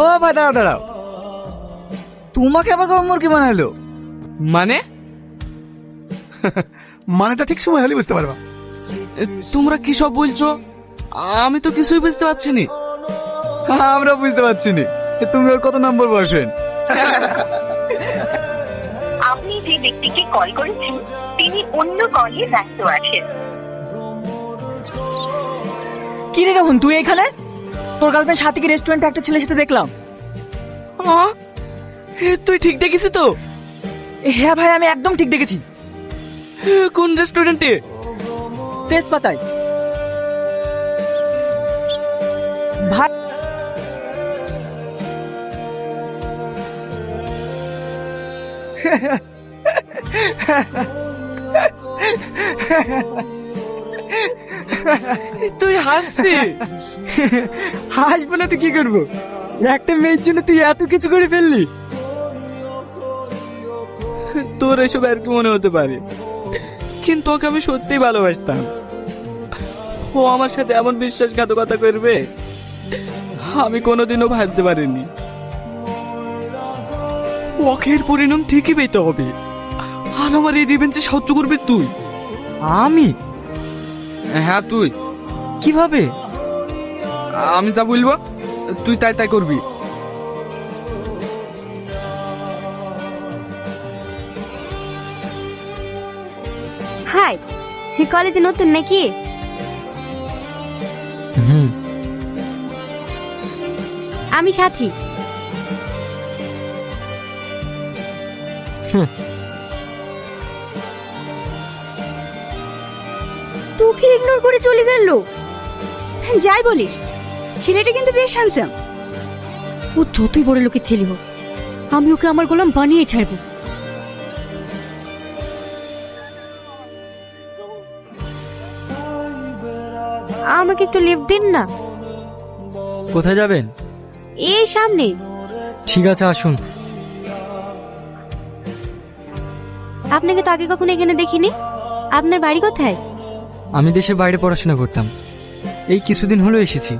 ও ভাই দাঁড়াও দাঁড়াও, তোমাকে আবার কবে মুরগি বানাইলো? মানে মানেটা ঠিক সময় হলে বুঝতে পারবা। তোমরা কি সব বলছো? আমি তো কিছুই বুঝতে পারছি না। আমরা বুঝতে পারছি না, তুমি ওর কত নম্বর বয়ফ্রেন্ড? আপনি যে ব্যক্তিকে কল করেছেন তিনি অন্য কলে ব্যস্ত আছেন। কি রে রোহন, তুই এখানে? তোর গার্লফ্রেন্ড সাথীকে রেস্টুরেন্টে একটা ছেলের সাথে দেখলাম। তুই ঠিক দেখেছিস তো? হ্যাঁ ভাই, আমি একদম ঠিক দেখেছি। কোন রেস্টুরেন্টে? তেজপাতায়। ভাই তুই হাসছিস? হাসবো না তো কি করবো? একটা মেয়ের জন্য তুই এত কিছু করে ফেললি। তোর এসব আর কি মনে হতে পারে, কিন্তু ওকে আমি সত্যিই ভালোবাসতাম। ও আমার সাথে এমন বিশ্বাসঘাতকতা করবে আমি কোনোদিনও ভাবতে পারিনি। ওকে এর পরিণাম ঠিকই পেতে হবে, আর আমার এই রিভেঞ্জে সাহায্য করবি তুই। আমি? হ্যাঁ তুই। কিভাবে? আমি যা বলবো তুই তাই তাই করবি। হাই, কলেজে নতুন নাকি? আমি সাথী। তোকে ইগনোর করে চলে গেল। যাই বলিস, ছেলেটা কিন্তু বেশ হ্যান্ডসাম। ও যতই বড় লোকের ছেলে হোক, আমি ওকে আমার গোলাম বানিয়ে ছাড়বো। আমাকে একটু লিফট দিন না। কোথায় যাবেন? এই সামনে। ঠিক আছে, আসুন। আপনাকে তো আগে কখনো এখানে দেখিনি। আপনার বাড়ি কোথায়? আমি দেশের বাইরে পড়াশোনা করতাম, এই কিছুদিন হলো এসেছি।